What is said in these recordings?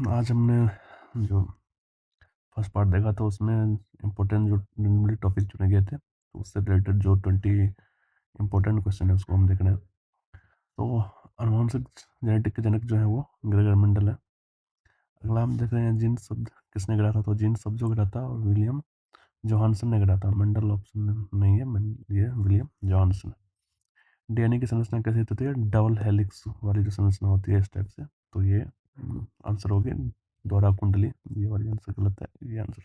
आज हमने जो फर्स्ट पार्ट देखा था उसमें इम्पोर्टेंट जो टॉपिक चुने गए थे तो उससे रिलेटेड जो 20 इम्पोर्टेंट क्वेश्चन है उसको हम देख रहे हैं। तो अनुवांशिक जेनेटिक के जनक जो है वो ग्रेगर मेंडल है। अगला हम देख रहे हैं जीन शब्द किसने गढ़ा था। तो जीन शब्द जो गढ़ा था विलियम जोहानसन ने गढ़ा था। मेंडल ऑप्शन में नहीं है, ये विलियम जोहानसन। डीएनए की संरचना कैसी होती है? डबल हेलिक्स वाली जो संरचना होती है इस टाइप से। तो ये आंसर हो गया दोहरा कुंडली। ये वाली आंसर गलत है, ये आंसर।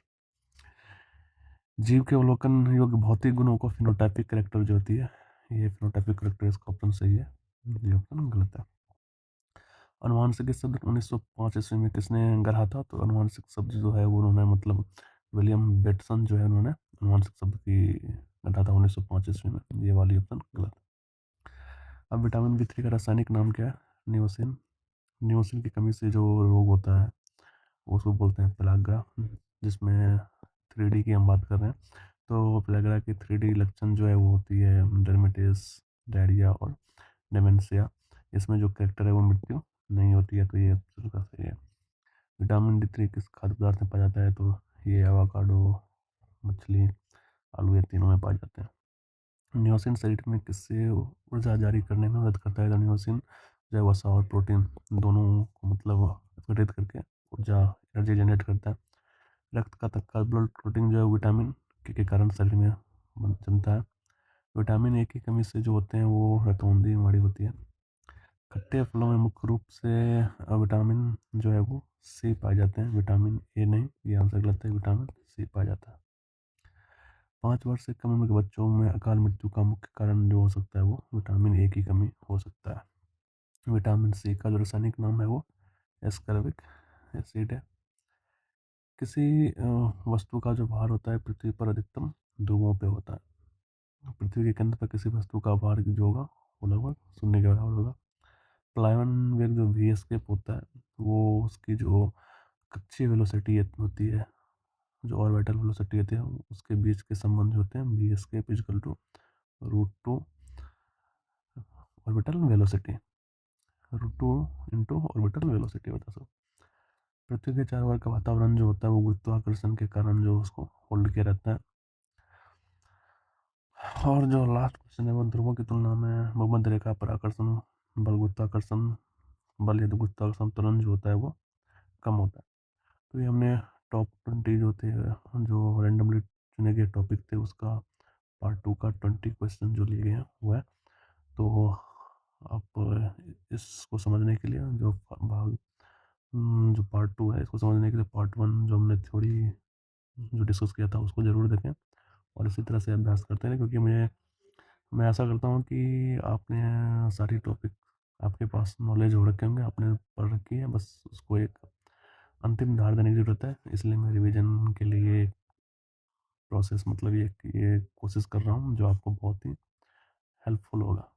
जीव के अवलोकन योग्य भौतिक गुणों को फिनोटाइपिक कैरेक्टर जो होती है, ये फिनोटाइपिक कैरेक्टर इसका ऑप्शन सही है, ये ऑप्शन गलत है। अनुवांशिक शब्द 1905 ईस्वी में किसने गढ़ा था? तो अनुवांशिक शब्द जो है वो उन्होंने मतलब विलियम बेटसन जो है उन्होंने अनुवांशिक शब्द की गढ़ा था 1905 ईस्वी में। ये वाली ऑप्शन गलत है। अब विटामिन बी थ्री का रासायनिक नाम क्या है? नियोसिन। नियोसिन की कमी से जो रोग होता है वो उसको बोलते हैं पेलाग्रा, जिसमें 3D की हम बात कर रहे हैं। तो पेलाग्रा की 3D लक्षण जो है वो होती है डर्मेटिस, डायरिया और डेमेंशिया। इसमें जो कैरेक्टर है वो मृत्यु नहीं होती है। तो ये ऑप्शन का सही है। विटामिन डी थ्री किस खाद्य पदार्थ में पाया जाता है? तो ये एवोकाडो, मछली, आलू, ये तीनों में पाए जाते हैं। नियोसिन शरीर में किससे ऊर्जा जारी करने में मदद करता है? तो नियोसिन जो है वसा और प्रोटीन दोनों को मतलब विघटित करके ऊर्जा एनर्जी जनरेट करता है। रक्त का तत्काल ब्लड क्लॉटिंग जो है विटामिन के कारण शरीर में जमता है। विटामिन ए की कमी से जो होते हैं वो रतौंधी बीमारी होती है। खट्टे फलों में मुख्य रूप से विटामिन जो है वो सी पाए जाते हैं, विटामिन ए नहीं। ये आंसर गलत है, विटामिन सी पाया जाता है। 5 वर्ष से कम उम्र के बच्चों में अकाल मृत्यु का मुख्य कारण जो हो सकता है वो विटामिन ए की कमी हो सकता है। विटामिन सी का जो रासायनिक नाम है वो एस्कॉर्बिक एसिड है। किसी वस्तु का जो भार होता है पृथ्वी पर अधिकतम ध्रुवों पे होता है। पृथ्वी के केंद्र पर किसी वस्तु का भार जो होगा वो लगभग शून्य के बराबर होगा। प्लायन वेग जो वी एस्केप होता है वो उसकी जो कक्षीय वेलोसिटी होती है, जो ऑर्बिटल वेलोसिटी होती है उसके बीच के संबंध जो होते हैं V escape is equal to root two orbital velocity, root two into orbital velocity होता है। पृथ्वी के चारों ओर का वातावरण जो होता है वो गुरुत्वाकर्षण के कारण जो उसको होल्ड किया रहता है। और जो लास्ट क्वेश्चन है वो ध्रुवों की तुलना में भूमध्य रेखा पर आकर्षण बल गुरुत्वाकर्षण बल या तो गुरुत्वाकर्षण त्वरण जो होता है वो कम होता है। तो ये हमने टॉप 20 जो थे जो रेंडमली चुने गए टॉपिक थे उसका पार्ट 2 का 20 क्वेश्चन जो लिए गए हैं वो है। तो आप इसको समझने के लिए जो भाग जो पार्ट 2 है इसको समझने के लिए पार्ट 1 जो हमने थ्योरी जो डिस्कस किया था उसको ज़रूर देखें और इसी तरह से अभ्यास करते रहें, क्योंकि मैं ऐसा करता हूँ कि आपने सारी टॉपिक आपके पास नॉलेज हो रखे होंगे, आपने पढ़ रखी है, बस उसको एक अंतिम धार देने की ज़रूरत है। इसलिए मैं रिवीजन के लिए प्रोसेस मतलब ये कोशिश कर रहा हूँ जो आपको बहुत ही हेल्पफुल होगा।